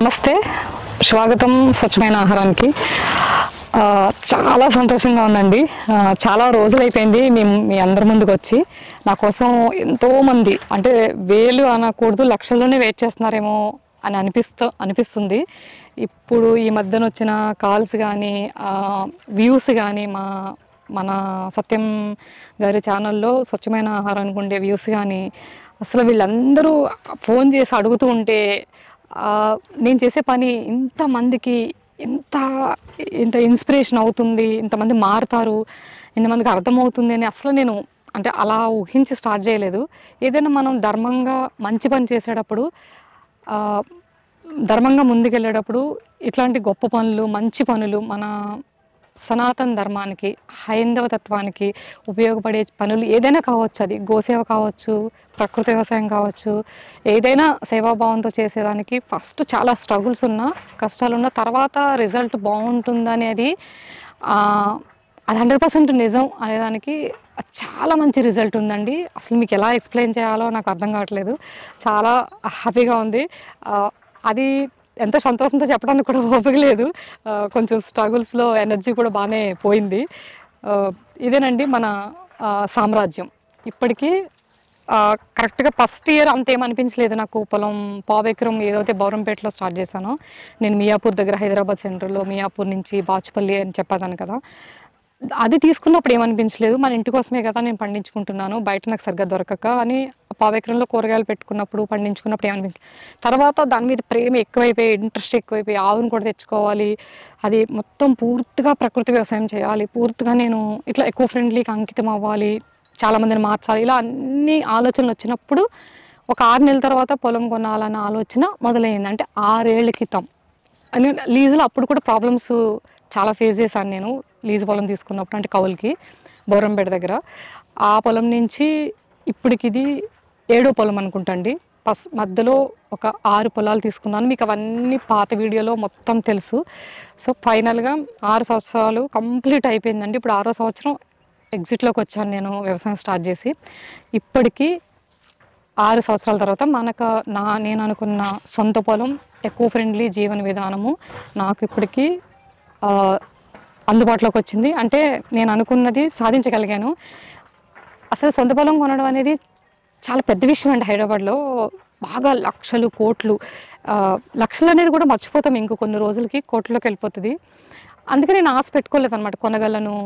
నమస్తే, స్వాగతం స్వచ్ఛమైన ఆహారానికి. చాలా సంతోషంగా ఉందండి. చాలా రోజులైపోయింది మీ అందరి ముందుకు వచ్చి. నా కోసం ఎంతోమంది, అంటే వేలు అనకూడదు, లక్షల్లోనే వెయిట్ చేస్తున్నారేమో అని అనిపిస్తుంది. ఇప్పుడు ఈ మధ్యన వచ్చిన కాల్స్ కానీ, వ్యూస్ కానీ, మన సత్యం గారి ఛానల్లో స్వచ్ఛమైన ఆహారానికి ఉండే వ్యూస్ కానీ, అసలు వీళ్ళందరూ ఫోన్ చేసి అడుగుతూ ఉంటే నేను చేసే పని ఇంతమందికి ఇంత ఇన్స్పిరేషన్ అవుతుంది, ఇంతమంది మారుతారు, ఇంతమందికి అర్థమవుతుంది అని అసలు నేను అంటే అలా ఊహించి స్టార్ట్ చేయలేదు. ఏదైనా మనం ధర్మంగా మంచి పని చేసేటప్పుడు, ధర్మంగా ముందుకెళ్ళేటప్పుడు ఇట్లాంటి గొప్ప పనులు, మంచి పనులు, మన సనాతన ధర్మానికి, హైందవ తత్వానికి ఉపయోగపడే పనులు ఏదైనా కావచ్చు. అది గోసేవ కావచ్చు, ప్రకృతి వ్యవసాయం కావచ్చు, ఏదైనా సేవాభావంతో చేసేదానికి ఫస్ట్ చాలా స్ట్రగుల్స్ ఉన్నా, కష్టాలున్న తర్వాత రిజల్ట్ బాగుంటుందనేది అది 100% నిజం అనేదానికి చాలా మంచి రిజల్ట్ ఉందండి. అసలు మీకు ఎలా ఎక్స్ప్లెయిన్ చేయాలో నాకు అర్థం కావట్లేదు. చాలా హ్యాపీగా ఉంది. అది ఎంత సంతోషంతో చెప్పడానికి కూడా ఓపిక లేదు. కొంచెం స్ట్రగుల్స్లో ఎనర్జీ కూడా బాగానే పోయింది. ఇదేనండి మన సామ్రాజ్యం. ఇప్పటికీ కరెక్ట్గా ఫస్ట్ ఇయర్ అంతేమనిపించలేదు నాకు. పొలం పావెకరం ఏదైతే బౌరంపేటలో స్టార్ట్ చేశానో, నేను మియాపూర్ దగ్గర హైదరాబాద్ సెంటర్లో, మియాపూర్ నుంచి బాచుపల్లి అని చెప్పాను కదా, అది తీసుకున్నప్పుడు ఏమనిపించలేదు. మన ఇంటి కోసమే కదా నేను పండించుకుంటున్నాను, బయట నాకు సరిగ్గా దొరకక అని పావెకరంలో కూరగాయలు పెట్టుకున్నప్పుడు, పండించుకున్నప్పుడు ఏమనిపించలేదు. తర్వాత దాని మీద ప్రేమ ఎక్కువైపోయి, ఇంట్రెస్ట్ ఎక్కువైపోయి, ఆవును కూడా తెచ్చుకోవాలి, అది మొత్తం పూర్తిగా ప్రకృతి వ్యవసాయం చేయాలి, పూర్తిగా నేను ఇట్లా ఎకో ఫ్రెండ్లీకి అంకితం అవ్వాలి, చాలామందిని మార్చాలి, ఇలా అన్ని ఆలోచనలు వచ్చినప్పుడు ఒక 6 నెలల తర్వాత పొలం కొనాలన్న ఆలోచన మొదలైంది. అంటే 6 ఏళ్ల క్రితం. అని లీజులో అప్పుడు కూడా ప్రాబ్లమ్స్ చాలా ఫేస్ చేశాను నేను. లీజు పొలం తీసుకున్నప్పుడు, అంటే కౌలుకి, బౌరంపేట దగ్గర. ఆ పొలం నుంచి ఇప్పటికి ఇది 7వ పొలం అనుకుంటండి. మధ్యలో ఒక 6 పొలాలు తీసుకున్నాను. మీకు అవన్నీ పాత వీడియోలో మొత్తం తెలుసు. సో ఫైనల్గా 6 సంవత్సరాలు కంప్లీట్ అయిపోయిందండి. ఇప్పుడు 6వ సంవత్సరం ఎగ్జిట్లోకి వచ్చాను నేను వ్యవసాయం స్టార్ట్ చేసి. ఇప్పటికీ 6 సంవత్సరాల తర్వాత నేను అనుకున్న సొంత పొలం, ఎకో ఫ్రెండ్లీ జీవన విధానము నాకు ఇప్పటికీ అందుబాటులోకి వచ్చింది. అంటే నేను అనుకున్నది సాధించగలిగాను. అసలు సొంత పొలం కొనడం అనేది చాలా పెద్ద విషయం అండి. హైదరాబాద్లో బాగా లక్షలు, కోట్లు, లక్షలు అనేది కూడా మర్చిపోతాం ఇంకో కొన్ని రోజులకి, కోట్లలోకి వెళ్ళిపోతుంది. అందుకే నేను ఆశ పెట్టుకోలేదు అనమాట, కొనగలను,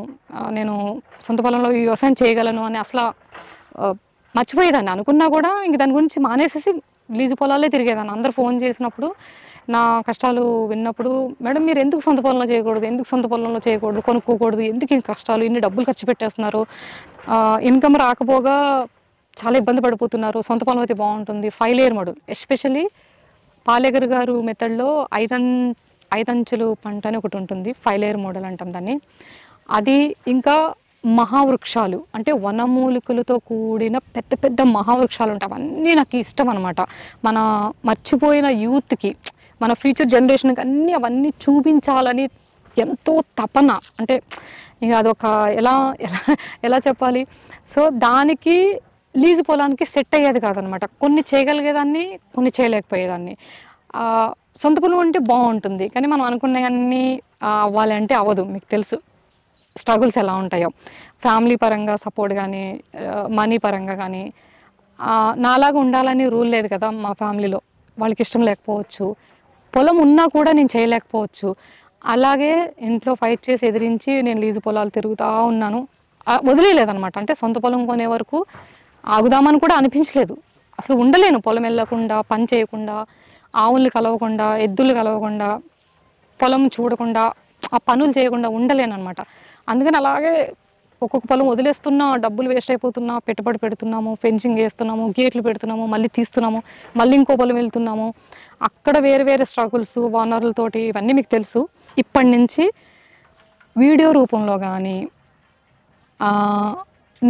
నేను సొంత పొలంలో ఈ వ్యవసాయం చేయగలను అని అసలు మర్చిపోయేదాన్ని. అనుకున్నా కూడా ఇంక దాని గురించి మానేసేసి లీజు పొలాలే తిరిగేదాన్ని. అందరూ ఫోన్ చేసినప్పుడు, నా కష్టాలు విన్నప్పుడు, మేడం మీరు ఎందుకు సొంత పొలంలో చేయకూడదు, ఎందుకు సొంత పొలంలో చేయకూడదు, కొనుక్కోకూడదు, ఎందుకు ఇన్ని కష్టాలు, ఇన్ని డబ్బులు ఖర్చు పెట్టేస్తున్నారు, ఇన్కమ్ రాకపోగా చాలా ఇబ్బంది పడిపోతున్నారు, సొంత పొలం అయితే బాగుంటుంది. 5 లేయర్ మోడల్, ఎస్పెషల్లీ పాలేకర్ గారు మెథడ్లో ఐదంచెలు పంట అని ఒకటి ఉంటుంది, 5 లేయర్ మోడల్ అంటాం దాన్ని. అది ఇంకా మహావృక్షాలు, అంటే వనమూలికలతో కూడిన పెద్ద పెద్ద మహావృక్షాలు ఉంటాయి. అవన్నీ నాకు ఇష్టం అనమాట. మన మర్చిపోయిన యూత్కి, మన ఫ్యూచర్ జనరేషన్కి అవన్నీ చూపించాలని ఎంతో తపన. అంటే ఇక అదొక ఎలా ఎలా ఎలా చెప్పాలి. సో దానికి లీజు పొలానికి సెట్ అయ్యేది కాదనమాట. కొన్ని చేయగలిగేదాన్ని, కొన్ని చేయలేకపోయేదాన్ని. సొంత పొలం అంటే బాగుంటుంది, కానీ మనం అనుకున్నవన్నీ అవ్వాలి అంటే అవ్వదు. మీకు తెలుసు స్ట్రగుల్స్ ఎలా ఉంటాయో. ఫ్యామిలీ పరంగా సపోర్ట్ కానీ, మనీ పరంగా కానీ. నాలాగా ఉండాలని రూల్ లేదు కదా మా ఫ్యామిలీలో, వాళ్ళకి ఇష్టం లేకపోవచ్చు, పొలం ఉన్నా కూడా నేను చేయలేకపోవచ్చు. అలాగే ఇంట్లో ఫైట్ చేసి ఎదిరించి నేను లీజు పొలాలు తిరుగుతూ ఉన్నాను. వదిలేయలేదనమాట. అంటే సొంత పొలం కొనే వరకు ఆగుదామని కూడా అనిపించలేదు. అసలు ఉండలేను పొలం వెళ్ళకుండా, పని చేయకుండా, ఆవుల్ని కలవకుండా, ఎద్దులు కలవకుండా, పొలం చూడకుండా, ఆ పనులు చేయకుండా ఉండలేను అనమాట. అందుకని అలాగే ఒక్కొక్క పొలం వదిలేస్తున్నా, డబ్బులు వేస్ట్ అయిపోతున్నా, పెట్టుబడి పెడుతున్నాము, ఫెన్సింగ్ వేస్తున్నాము, గేట్లు పెడుతున్నాము, మళ్ళీ తీస్తున్నాము, మళ్ళీ ఇంకో పొలం వెళ్తున్నాము. అక్కడ వేరే వేరే స్ట్రగుల్స్, ఓనర్లతోటి, ఇవన్నీ మీకు తెలుసు. ఇప్పటి నుంచి వీడియో రూపంలో కానీ,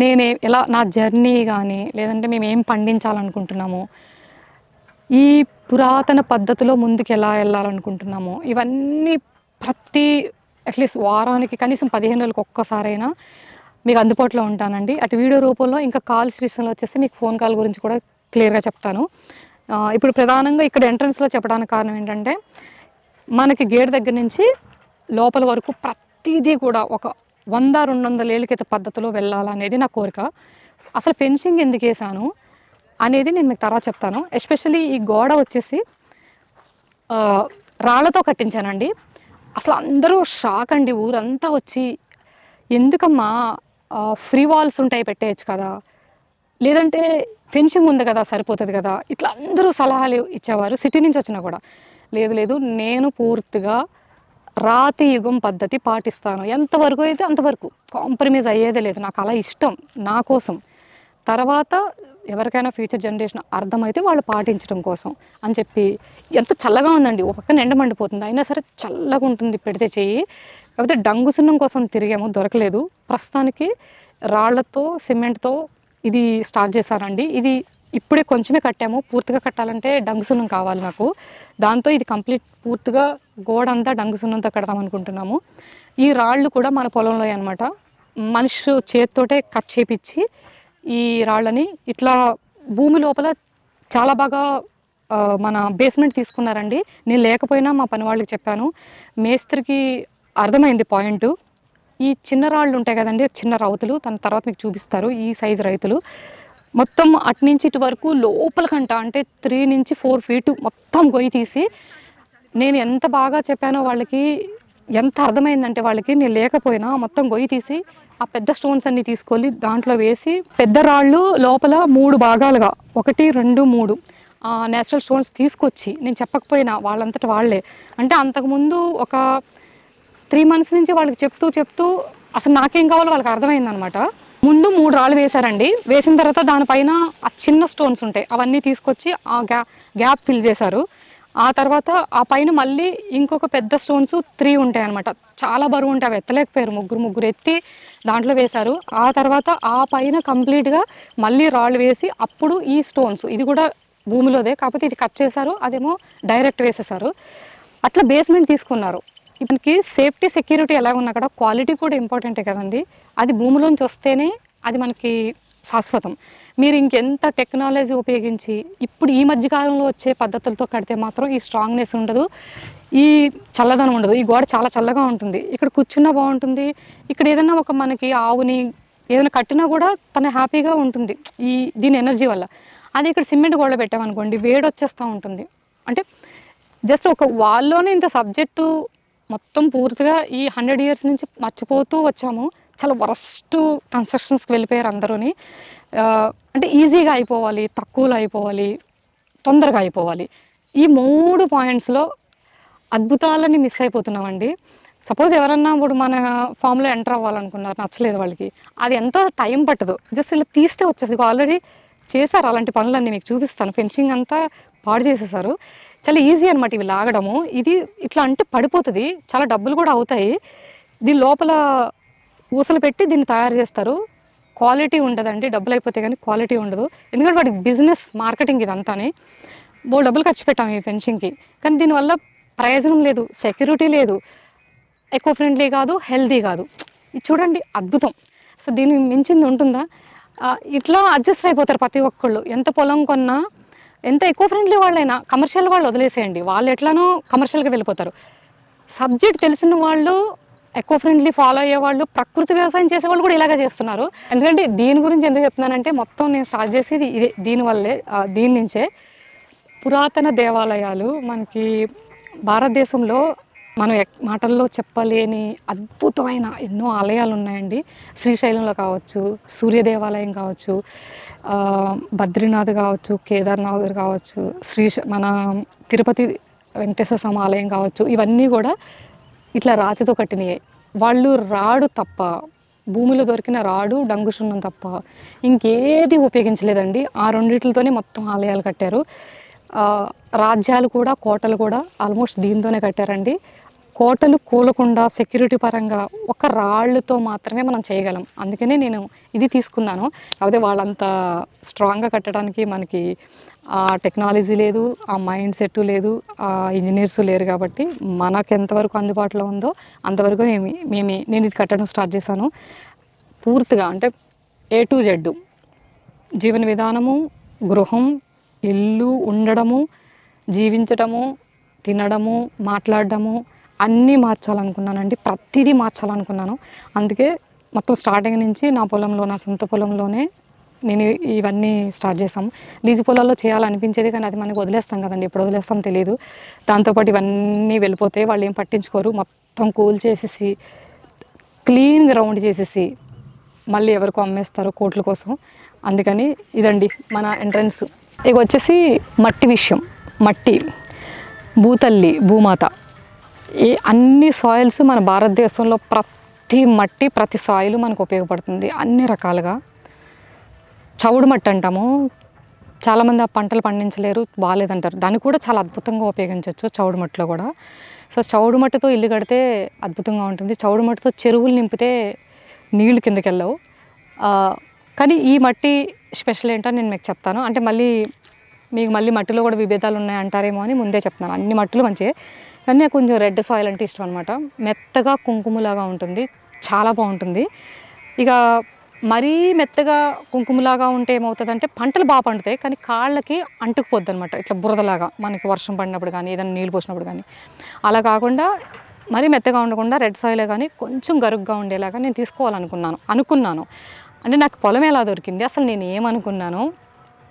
నేనే ఎలా నా జర్నీ కానీ, లేదంటే మేము ఏం పండించాలనుకుంటున్నాము, ఈ పురాతన పద్ధతిలో ముందుకు ఎలా వెళ్ళాలనుకుంటున్నాము, ఇవన్నీ ప్రతి అట్లీస్ట్ వారానికి కనీసం 15 రోజులకు ఒక్కసారైనా మీకు అందుబాటులో ఉంటానండి. అటు వీడియో రూపంలో, ఇంకా కాల్స్ విషయంలో వచ్చేసి మీకు ఫోన్ కాల్ గురించి కూడా క్లియర్గా చెప్తాను. ఇప్పుడు ప్రధానంగా ఇక్కడ ఎంట్రన్స్లో చెప్పడానికి కారణం ఏంటంటే మనకి గేట్ దగ్గర నుంచి లోపల వరకు ప్రతిదీ కూడా ఒక 100-200 ఏళ్ళ క్రితం పద్ధతిలో వెళ్ళాలనేది నా కోరిక. అసలు ఫెన్సింగ్ ఎందుకు వేసాను అనేది నేను మీకు తర్వాత చెప్తాను. ఎస్పెషల్లీ ఈ గోడ వచ్చేసి రాళ్లతో కట్టించానండి. అసలు అందరూ షాక్ అండి, ఊరంతా వచ్చి ఎందుకమ్మా ఫ్రీ వాల్స్ ఉంటాయి పెట్టేయచ్చు కదా, లేదంటే ఫెన్సింగ్ ఉంది కదా సరిపోతుంది కదా, ఇట్లా అందరూ సలహాలు ఇచ్చేవారు సిటీ నుంచి వచ్చినా కూడా. లేదు లేదు, నేను పూర్తిగా రాతి యుగం పద్ధతి పాటిస్తాను, ఎంతవరకు అయితే అంతవరకు, కాంప్రమైజ్ అయ్యేదే లేదు, నాకు అలా ఇష్టం నా కోసం. తర్వాత ఎవరికైనా ఫ్యూచర్ జనరేషన్ అర్థమైతే వాళ్ళు పాటించడం కోసం అని చెప్పి. ఎంత చల్లగా ఉందండి, ఒక పక్కన ఎండ మండిపోతుంది, అయినా సరే చల్లగా ఉంటుంది పెడితే చెయ్యి. కాకపోతే డంగు సున్నం కోసం తిరిగాము, దొరకలేదు. ప్రస్తుతానికి రాళ్లతో సిమెంట్తో ఇది స్టార్ట్ చేశానండి. ఇది ఇప్పుడే కొంచెమే కట్టాము, పూర్తిగా కట్టాలంటే డంగు సున్నం కావాలి నాకు. దాంతో ఇది కంప్లీట్ పూర్తిగా గోడ అంతా డంగు సున్నంతో కడదాం అనుకుంటున్నాము. ఈ రాళ్ళు కూడా మన పొలంలో అనమాట, మనిషి చేతితోటే కట్ చేపించి ఈ రాళ్ళని ఇట్లా భూమి లోపల చాలా బాగా మన బేస్మెంట్ తీసుకున్నారండి. నేను లేకపోయినా మా పని వాళ్ళకి చెప్పాను, మేస్త్రికి అర్థమైంది పాయింట్. ఈ చిన్న రాళ్ళు ఉంటాయి కదండి, చిన్న రౌతులు, తన తర్వాత మీకు చూపిస్తారు, ఈ సైజు రైతులు మొత్తం అట్నుంచి ఇటు వరకు లోపలికంట అంటే 3-4 ఫీటు మొత్తం గొయ్యి తీసి, నేను ఎంత బాగా చెప్పానో వాళ్ళకి, ఎంత అర్థమైందంటే వాళ్ళకి, నేను లేకపోయినా మొత్తం గొయ్యి తీసి ఆ పెద్ద స్టోన్స్ అన్ని తీసుకొని దాంట్లో వేసి, పెద్ద రాళ్ళు లోపల 3 భాగాలుగా 1, 2, 3 నేచురల్ స్టోన్స్ తీసుకొచ్చి, నేను చెప్పకపోయినా వాళ్ళంతట వాళ్ళే, అంటే అంతకుముందు ఒక 3 మంత్స్ నుంచి వాళ్ళకి చెప్తూ అసలు నాకేం కావాలో వాళ్ళకి అర్థమైందనమాట. ముందు 3 రాళ్ళు వేశారండి, వేసిన తర్వాత దానిపైన ఆ చిన్న స్టోన్స్ ఉంటాయి అవన్నీ తీసుకొచ్చి ఆ గ్యాప్ ఫిల్ చేశారు. ఆ తర్వాత ఆ పైన మళ్ళీ ఇంకొక పెద్ద స్టోన్స్ 3 ఉంటాయి అనమాట, చాలా బరువు ఉంటాయి, అవి ఎత్తలేకపోయారు, ముగ్గురు ఎత్తి దాంట్లో వేశారు. ఆ తర్వాత ఆ పైన కంప్లీట్గా మళ్ళీ రాళ్ళు వేసి అప్పుడు ఈ స్టోన్స్, ఇది కూడా భూమిలోదే, కాకపోతే ఇది కట్ చేశారు, అదేమో డైరెక్ట్ వేసేసారు. అట్లా బేస్మెంట్ తీసుకున్నారు. ఇప్పటికి సేఫ్టీ సెక్యూరిటీ ఎలా ఉన్నా కూడా క్వాలిటీ కూడా ఇంపార్టెంటే కదండి, అది భూమిలోంచి వస్తేనే అది మనకి శాశ్వతం. మీరు ఇంకెంత టెక్నాలజీ ఉపయోగించి ఇప్పుడు ఈ మధ్యకాలంలో వచ్చే పద్ధతులతో కడితే మాత్రం ఈ స్ట్రాంగ్నెస్ ఉండదు, ఈ చల్లదనం ఉండదు. ఈ గోడ చాలా చల్లగా ఉంటుంది, ఇక్కడ కూర్చున్నా బాగుంటుంది, ఇక్కడ ఏదైనా ఒక మనకి ఆవుని ఏదైనా కట్టినా కూడా తన హ్యాపీగా ఉంటుంది దీని ఎనర్జీ వల్ల. అది ఇక్కడ సిమెంట్ గోడ పెట్టామనుకోండి వేడి వచ్చేస్తూ ఉంటుంది. అంటే జస్ట్ ఒక వాల్లోనే ఇంత సబ్జెక్టు మొత్తం పూర్తిగా ఈ 100 ఇయర్స్ నుంచి మర్చిపోతూ వచ్చాము. చాలా వరస్ట్ కన్స్ట్రక్షన్స్కి వెళ్ళిపోయారు అందరూని. అంటే ఈజీగా అయిపోవాలి, తక్కువలో అయిపోవాలి, తొందరగా అయిపోవాలి, ఈ 3 పాయింట్స్లో అద్భుతాలని మిస్ అయిపోతున్నామండి. సపోజ్ ఎవరన్నా ఇప్పుడు మన ఫామ్లో ఎంటర్ అవ్వాలనుకున్నారు, నచ్చలేదు వాళ్ళకి, అది ఎంతో టైం పట్టదు, జస్ట్ ఇలా తీస్తే వచ్చేసి ఆల్రెడీ చేశారు అలాంటి పనులన్నీ, మీకు చూపిస్తాను. ఫెన్సింగ్ అంతా పాడు చేసేసారు, చాలా ఈజీ అనమాట ఇవి లాగడము. ఇది ఇట్లా అంటే పడిపోతుంది, చాలా డబ్బులు కూడా అవుతాయి. దీని లోపల ఊసలు పెట్టి దీన్ని తయారు చేస్తారు, క్వాలిటీ ఉండదండి, డబ్బులు అయిపోతే కానీ క్వాలిటీ ఉండదు. ఎందుకంటే వాడికి బిజినెస్ మార్కెటింగ్ ఇదంతానే, డబ్బులు ఖర్చు పెట్టాము ఈ ఫెన్సింగ్కి, కానీ దీనివల్ల ప్రయోజనం లేదు, సెక్యూరిటీ లేదు, ఎకో ఫ్రెండ్లీ కాదు, హెల్దీ కాదు. ఇది చూడండి అద్భుతం, సో దీన్ని మించింది ఉంటుందా? ఇట్లా అడ్జస్ట్ అయిపోతారు ప్రతి ఒక్కళ్ళు, ఎంత పొలం కొన్నా, ఎంత ఎకో ఫ్రెండ్లీ వాళ్ళైనా. కమర్షియల్ వాళ్ళు వదిలేసేయండి, వాళ్ళు ఎట్లానో కమర్షియల్గా వెళ్ళిపోతారు. సబ్జెక్ట్ తెలిసిన వాళ్ళు, ఎకో ఫ్రెండ్లీ ఫాలో అయ్యే వాళ్ళు, ప్రకృతి వ్యవసాయం చేసే వాళ్ళు కూడా ఇలాగే చేస్తున్నారు. ఎందుకంటే దీని గురించి ఎందుకు చెప్తున్నానంటే, మొత్తం నేను స్టార్ట్ చేసేది ఇదే, దీనివల్లే, దీని నుంచే. పురాతన దేవాలయాలు మనకి భారతదేశంలో మనం మాటల్లో చెప్పలేని అద్భుతమైన ఎన్నో ఆలయాలు ఉన్నాయండి. శ్రీశైలంలో కావచ్చు, సూర్య దేవాలయం కావచ్చు, బద్రీనాథ్ కావచ్చు, కేదార్నాథ్ కావచ్చు, మన తిరుపతి వెంకటేశ్వర స్వామి ఆలయం కావచ్చు, ఇవన్నీ కూడా ఇట్లా రాతితో కట్టినయే. వాళ్ళు రాడు తప్ప, భూమిలో దొరికిన రాడు, డంగు సున్నం తప్ప ఇంకేది ఉపయోగించలేదండి. ఆ రెండిట్లతోనే మొత్తం ఆలయాలు కట్టారు. రాజ్యాలు కూడా, కోటలు కూడా ఆల్మోస్ట్ దీంతోనే కట్టారండి. కోటలు కూలకుండా సెక్యూరిటీ పరంగా ఒక రాళ్ళతో మాత్రమే మనం చేయగలం, అందుకనే నేను ఇది తీసుకున్నాను. కాకపోతే వాళ్ళంత స్ట్రాంగ్గా కట్టడానికి మనకి ఆ టెక్నాలజీ లేదు, ఆ మైండ్ సెట్ లేదు, ఆ ఇంజనీర్స్ లేరు, కాబట్టి మనకు ఎంతవరకు అందుబాటులో ఉందో అంతవరకు నేను ఇది కట్టడం స్టార్ట్ చేశాను. పూర్తిగా అంటే A to Z జీవన విధానము, గృహం, ఇల్లు ఉండడము, జీవించడము, తినడము, మాట్లాడడము అన్నీ మార్చాలనుకున్నానండి. ప్రతిదీ మార్చాలనుకున్నాను. అందుకే మొత్తం స్టార్టింగ్ నుంచి నా పొలంలో, నా సొంత పొలంలోనే నేను ఇవన్నీ స్టార్ట్ చేసాము. లీజు పొలాల్లో చేయాలనిపించేది, కానీ అది మనకి వదిలేస్తాం కదండి, ఎప్పుడు వదిలేస్తాం తెలియదు. దాంతోపాటు ఇవన్నీ వెళ్ళిపోతాయి, వాళ్ళు ఏం పట్టించుకోరు. మొత్తం కూల్చేసేసి క్లీన్గా రౌండ్ చేసేసి మళ్ళీ ఎవరికో అమ్మేస్తారు కోట్ల కోసం. అందుకని ఇదండి మన ఎంట్రన్స్. ఇక వచ్చేసి మట్టి విషయం. మట్టి, భూతల్లి, భూమాత, ఈ అన్ని సాయిల్స్ మన భారతదేశంలో ప్రతి మట్టి, ప్రతి సాయిల్ మనకు ఉపయోగపడుతుంది అన్ని రకాలుగా. చవుడు మట్టి అంటాము, చాలామంది ఆ పంటలు పండించలేరు, బాగాలేదంటారు. దాన్ని కూడా చాలా అద్భుతంగా ఉపయోగించవచ్చు చవుడు మట్టిలో కూడా. సో చవుడు మట్టితో ఇల్లు కడితే అద్భుతంగా ఉంటుంది. చవుడు మట్టితో చెరువులు నింపితే నీళ్లు కిందకి వెళ్ళవు. కానీ ఈ మట్టి స్పెషల్ ఏంటో నేను మీకు చెప్తాను. అంటే మీకు మళ్ళీ మట్టిలో కూడా విభేదాలు ఉన్నాయంటారేమో అని ముందే చెప్తాను. అన్ని మట్టిలు మంచిగా, కానీ నాకు కొంచెం రెడ్ సాయిల్ అంటే ఇష్టం అనమాట. మెత్తగా కుంకుమలాగా ఉంటుంది, చాలా బాగుంటుంది. ఇక మరీ మెత్తగా కుంకుమలాగా ఉంటే ఏమవుతుందంటే పంటలు బాగా పండుతాయి, కానీ కాళ్ళకి అంటుకుపోద్ది అనమాట, ఇట్లా బురదలాగా. మనకి వర్షం పడినప్పుడు కానీ ఏదైనా నీళ్ళు పోసినప్పుడు కానీ. అలా కాకుండా మరీ మెత్తగా ఉండకుండా రెడ్ సాయిలే కానీ కొంచెం గరుగ్గా ఉండేలాగా నేను అనుకున్నాను. అంటే నాకు పొలం ఎలా దొరికింది, అసలు నేను ఏమనుకున్నాను,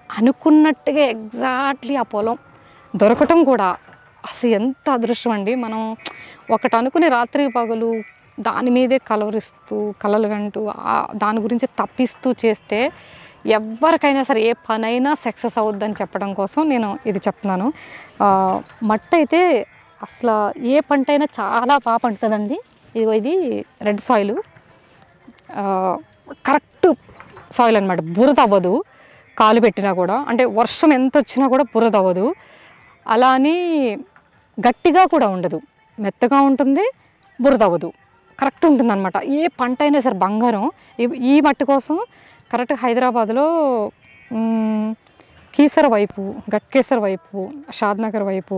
అనుకున్నట్టుగా ఎగ్జాక్ట్లీ ఆ పొలం దొరకటం కూడా అసలు ఎంత అదృష్టం అండి. మనం ఒకటి అనుకుని రాత్రి పగలు దాని మీదే కలవరిస్తూ కలలు కంటూ దాని గురించి తప్పిస్తూ చేస్తే ఎవరికైనా సరే ఏ పనైనా సక్సెస్ అవుద్దని చెప్పడం కోసం నేను ఇది చెప్తున్నాను. మట్టి అయితే అసలు ఏ పంట అయినా చాలా బాగా పండుతుందండి. ఇది రెడ్ సాయిల్, కరెక్ట్ సాయిల్ అనమాట. బురద అవ్వదు కాలు పెట్టినా కూడా, అంటే వర్షం ఎంత వచ్చినా కూడా బురద అవ్వదు. అలా అని గట్టిగా కూడా ఉండదు, మెత్తగా ఉంటుంది, బురద అవ్వదు, కరెక్ట్ ఉంటుంది అనమాట. ఏ పంట అయినా సరే బంగారం. ఈ మట్టి కోసం కరెక్ట్ హైదరాబాద్లో కీసర వైపు, గట్కేసర్ వైపు, షాద్నగర్ వైపు,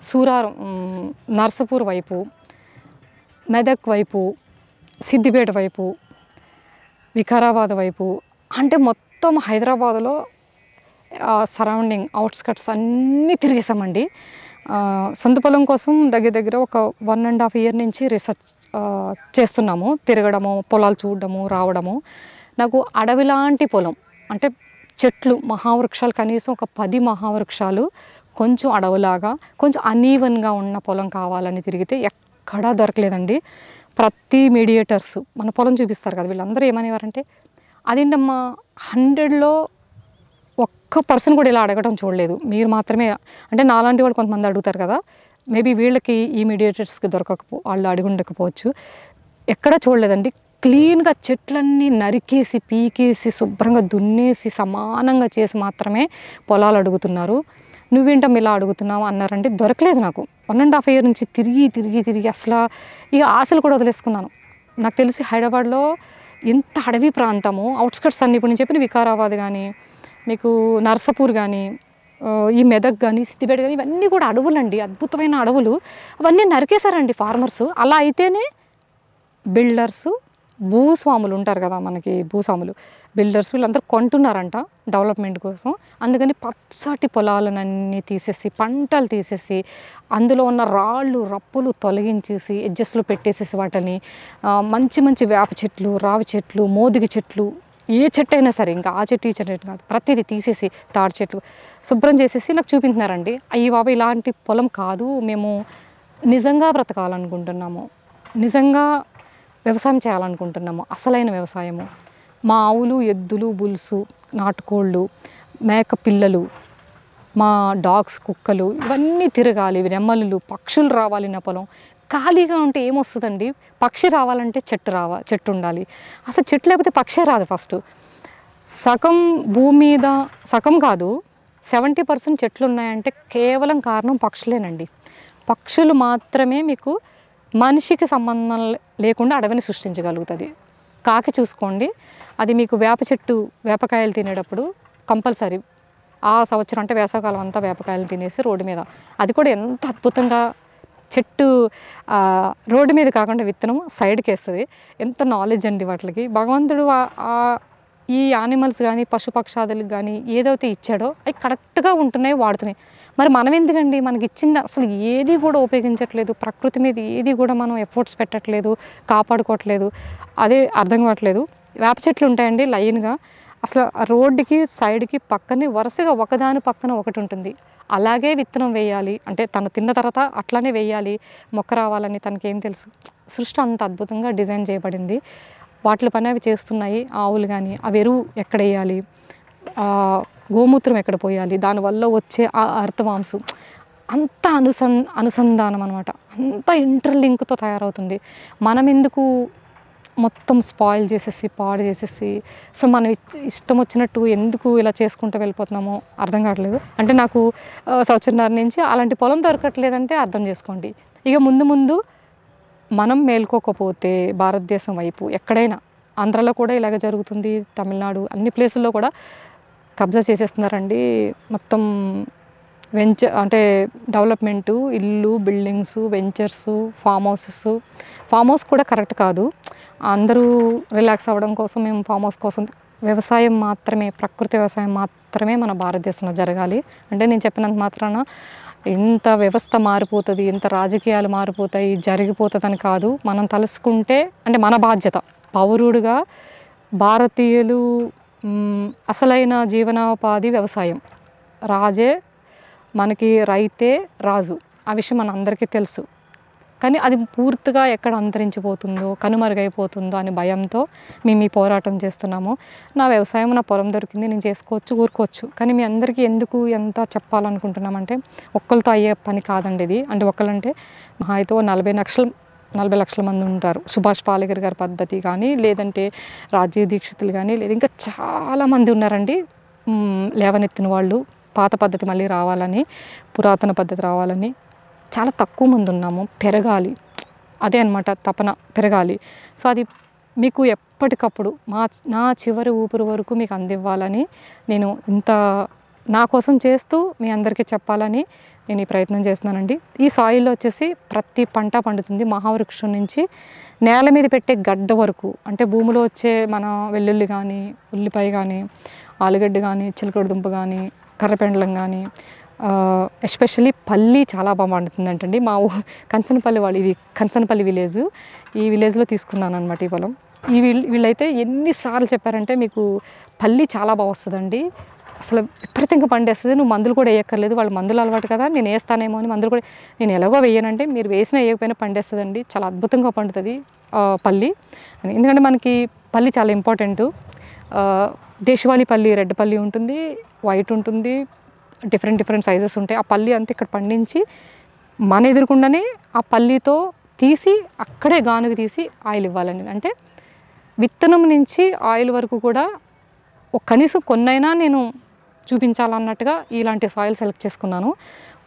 సూరారం, నర్సపూర్ వైపు, మెదక్ వైపు, సిద్దిపేట వైపు, వికారాబాద్ వైపు, అంటే మొత్తం హైదరాబాద్లో సరౌండింగ్ అవుట్స్కట్స్ అన్నీ తిరిగేసామండి. సొంత పొలం కోసం దగ్గర ఒక 1.5 year నుంచి రీసెర్చ్ చేస్తున్నాము. తిరగడము, పొలాలు చూడడము, రావడము. నాకు అడవి లాంటి పొలం, అంటే చెట్లు, మహావృక్షాలు, కనీసం ఒక 10 మహావృక్షాలు, కొంచెం అడవులాగా, కొంచెం అనీవన్గా ఉన్న పొలం కావాలని తిరిగితే ఎక్కడా దొరకలేదండి. ప్రతి మీడియేటర్స్ మన పొలం చూపిస్తారు కదా, వీళ్ళందరూ ఏమనేవారంటే, అదేంటమ్మా 100లో ఒక్క పర్సన్ కూడా ఇలా అడగడం చూడలేదు, మీరు మాత్రమే. అంటే నాలాంటి వాళ్ళు కొంతమంది అడుగుతారు కదా, మేబీ వీళ్ళకి ఈ మీడియేటర్స్కి వాళ్ళు అడిగి ఉండకపోవచ్చు. ఎక్కడా చూడలేదండి. క్లీన్గా చెట్లన్నీ నరికేసి, పీకేసి, శుభ్రంగా దున్నేసి, సమానంగా చేసి మాత్రమే పొలాలు అడుగుతున్నారు. నువ్వేంటమ్మా ఇలా అడుగుతున్నావు అన్నారంటే దొరకలేదు నాకు. 1.5 year నుంచి తిరిగి అసలు ఇక ఆశలు కూడా వదిలేసుకున్నాను. నాకు తెలిసి హైదరాబాద్లో ఇంత అడవి ప్రాంతము, అవుట్స్కట్స్ అన్ని, ఇప్పుడు నేను చెప్పిన వికారాబాద్ కానీ, మీకు నర్సపూర్ కానీ, ఈ మెదక్ కానీ, సిద్దిపేట కానీ, ఇవన్నీ కూడా అడవులండి, అద్భుతమైన అడవులు. అవన్నీ నరికేశారండి ఫార్మర్స్. అలా అయితేనే బిల్డర్సు, భూస్వాములు ఉంటారు కదా మనకి, భూస్వాములు, బిల్డర్స్, వీళ్ళందరూ కొంటున్నారంట డెవలప్మెంట్ కోసం. అందుకని పచ్చటి పొలాలన్నీ తీసేసి, పంటలు తీసేసి, అందులో ఉన్న రాళ్ళు రప్పులు తొలగించేసి, ఎడ్జెస్లో పెట్టేసేసి వాటిని మంచి వేప చెట్లు, రావి చెట్లు, మోదిగి చెట్లు, ఏ చెట్టు అయినా సరే, ఇంకా ఆ చెట్టు ఈ చెట్టు కాదు, ప్రతిదీ తీసేసి తాడి చెట్లు శుభ్రం చేసేసి నాకు చూపించినారండి. అయ్యి బాబా ఇలాంటి పొలం కాదు, మేము నిజంగా బ్రతకాలనుకుంటున్నాము, నిజంగా వ్యవసాయం చేయాలనుకుంటున్నాము, అసలైన వ్యవసాయము. మా ఆవులు, ఎద్దులు, బుల్సు, నాటుకోళ్ళు, మేక పిల్లలు, మా డాగ్స్, కుక్కలు, ఇవన్నీ తిరగాలి, నెమ్మలు, పక్షులు రావాలి. నా పొలం ఖాళీగా ఉంటే ఏమొస్తుందండి? పక్షి రావాలంటే చెట్టు ఉండాలి. అసలు చెట్టు లేకపోతే పక్షే రాదు. ఫస్ట్ సగం భూమి మీద, సగం కాదు 70% చెట్లు ఉన్నాయంటే కేవలం కారణం పక్షులేనండి. పక్షులు మాత్రమే మీకు మనిషికి సంబంధం లేకుండా అడవిని సృష్టించగలుగుతుంది. కాకి చూసుకోండి, అది మీకు వేప చెట్టు వేపకాయలు తినేటప్పుడు కంపల్సరీ ఆ సంవత్సరం, అంటే వేసవకాలం అంతా వేపకాయలు తినేసి రోడ్డు మీద, అది కూడా ఎంత అద్భుతంగా చెట్టు రోడ్డు మీద కాకుండా విత్తనం సైడ్కి వేస్తుంది. ఎంత నాలెడ్జ్ అండి వాటికి. భగవంతుడు ఈ యానిమల్స్ కానీ పశుపక్షాదులకు కానీ ఏదైతే ఇచ్చాడో అవి కరెక్ట్గా ఉంటున్నాయి, వాడుతున్నాయి. మరి మనం ఎందుకండి, మనకి ఇచ్చింది అసలు ఏది కూడా ఉపయోగించట్లేదు, ప్రకృతి మీద ఏది కూడా మనం ఎఫర్ట్స్ పెట్టట్లేదు, కాపాడుకోవట్లేదు, అదే అర్థం కావట్లేదు. వేప చెట్లు ఉంటాయండి లైన్గా, అసలు రోడ్డుకి సైడ్కి పక్కనే వరుసగా ఒకదాని పక్కన ఒకటి ఉంటుంది. అలాగే విత్తనం వేయాలి అంటే తను తిన్న తర్వాత అట్లానే వేయాలి, మొక్క రావాలని తనకేం తెలుసు. సృష్టి అంత అద్భుతంగా డిజైన్ చేయబడింది. వాటి పని అవి చేస్తున్నాయి. ఆవులు కానీ అవి ఎరువు ఎక్కడ వేయాలి, గోమూత్రం ఎక్కడ పోయాలి, దానివల్ల వచ్చే ఆ అర్థమాంసం అంత అనుసంధానం అనమాట, అంత ఇంటర్లింక్తో తయారవుతుంది. మనం ఎందుకు మొత్తం స్పాయిల్ చేసేసి పాడు చేసేసి అసలు మనం ఇష్టం వచ్చినట్టు ఎందుకు ఇలా చేసుకుంటూ వెళ్ళిపోతున్నామో అర్థం కావట్లేదు. అంటే నాకు సంవత్సరంన్నర నుంచి అలాంటి పొలం దొరకట్లేదంటే అర్థం చేసుకోండి. ఇక ముందు ముందు మనం మేల్కోకపోతే భారతదేశం వైపు ఎక్కడైనా, ఆంధ్రాలో కూడా ఇలాగ జరుగుతుంది, తమిళనాడు అన్ని ప్లేసుల్లో కూడా కబ్జా చేసేస్తున్నారండి. మొత్తం అంటే డెవలప్మెంటు, ఇల్లు, బిల్డింగ్స్, వెంచర్స్, ఫామ్ హౌస్ కూడా కరెక్ట్ కాదు. అందరూ రిలాక్స్ అవ్వడం కోసం మేము ఫామ్ హౌస్ కోసం, వ్యవసాయం మాత్రమే, ప్రకృతి వ్యవసాయం మాత్రమే మన భారతదేశంలో జరగాలి. అంటే నేను చెప్పినంత మాత్రాన ఇంత వ్యవస్థ మారిపోతుంది, ఇంత రాజకీయాలు మారిపోతాయి, జరిగిపోతుందని కాదు. మనం తలుసుకుంటే అంటే మన బాధ్యత పౌరుడుగా భారతీయులు అసలైన జీవనోపాధి వ్యవసాయం. రాజే మనకి, రైతే రాజు, ఆ విషయం మన అందరికీ తెలుసు. కానీ అది పూర్తిగా ఎక్కడ అంతరించిపోతుందో, కనుమరుగైపోతుందో అని భయంతో మేము ఈ పోరాటం చేస్తున్నాము. నా వ్యవసాయం, నా పొలం దొరికింది, నేను చేసుకోవచ్చు, ఊరుకోవచ్చు. కానీ మీ అందరికీ ఎందుకు ఎంత చెప్పాలనుకుంటున్నామంటే ఒక్కరితో అయ్యే పని కాదండి ఇది. అంటే ఒక్కరంటే మహా అయితే 40 లక్షల మంది ఉంటారు. సుభాష్ పాలేకర్ గారి పద్ధతి కానీ, లేదంటే రాజీవ్ దీక్షితులు కానీ, లేదా ఇంకా చాలామంది ఉన్నారండి లేవనెత్తిన వాళ్ళు. పాత పద్ధతి మళ్ళీ రావాలని, పురాతన పద్ధతి రావాలని చాలా తక్కువ మంది ఉన్నాము. పెరగాలి, అదే అనమాట తపన, పెరగాలి. సో అది మీకు ఎప్పటికప్పుడు నా చివరి ఊపిరి వరకు మీకు అందివ్వాలని నేను ఇంత నా కోసం చేస్తూ మీ అందరికీ చెప్పాలని నేను ఈ ప్రయత్నం చేస్తున్నానండి. ఈ సాయిల్లో వచ్చేసి ప్రతి పంట పండుతుంది. మహావృక్షం నుంచి నేల మీద పెట్టే గడ్డ వరకు, అంటే భూమిలో వచ్చే మన వెల్లుల్లి కానీ, ఉల్లిపాయ కానీ, ఆలుగడ్డ కానీ, చిలకడ దుంప కానీ, కర్రపెండలం కానీ, ఎస్పెషల్లీ పల్లి చాలా బాగా పండుతుందంటండి. మా కంచనపల్లి వాళ్ళు, ఇది కంచనపల్లి విలేజ్, ఈ విలేజ్లో తీసుకున్నాను అనమాట ఈ పొలం. వీళ్ళైతే ఎన్నిసార్లు చెప్పారంటే మీకు పల్లి చాలా బాగా వస్తుందండి, అసలు విపరీతంగా పండేస్తుంది, నువ్వు మందులు కూడా వేయక్కర్లేదు. వాళ్ళు మందులు అలవాటు కదా, నేను వేస్తానేమో అని మందులు కూడా నేను ఎలాగో వేయనంటే మీరు వేసినా వేయకపోయినా పండేస్తుందండి, చాలా అద్భుతంగా పండుతుంది పల్లి. ఎందుకంటే మనకి పల్లి చాలా ఇంపార్టెంటు. దేశవాళీ పల్లి, రెడ్ పల్లి ఉంటుంది, వైట్ ఉంటుంది, డిఫరెంట్ సైజెస్ ఉంటాయి. ఆ పల్లి అంతా ఇక్కడ పండించి మన ఎదురుకుండానే ఆ పల్లితో తీసి అక్కడే గానుగ తీసి ఆయిల్ ఇవ్వాలని, అంటే విత్తనం నుంచి ఆయిల్ వరకు కూడా కనీసం కొన్నైనా నేను చూపించాలన్నట్టుగా ఇలాంటి సాయిల్ సెలెక్ట్ చేసుకున్నాను.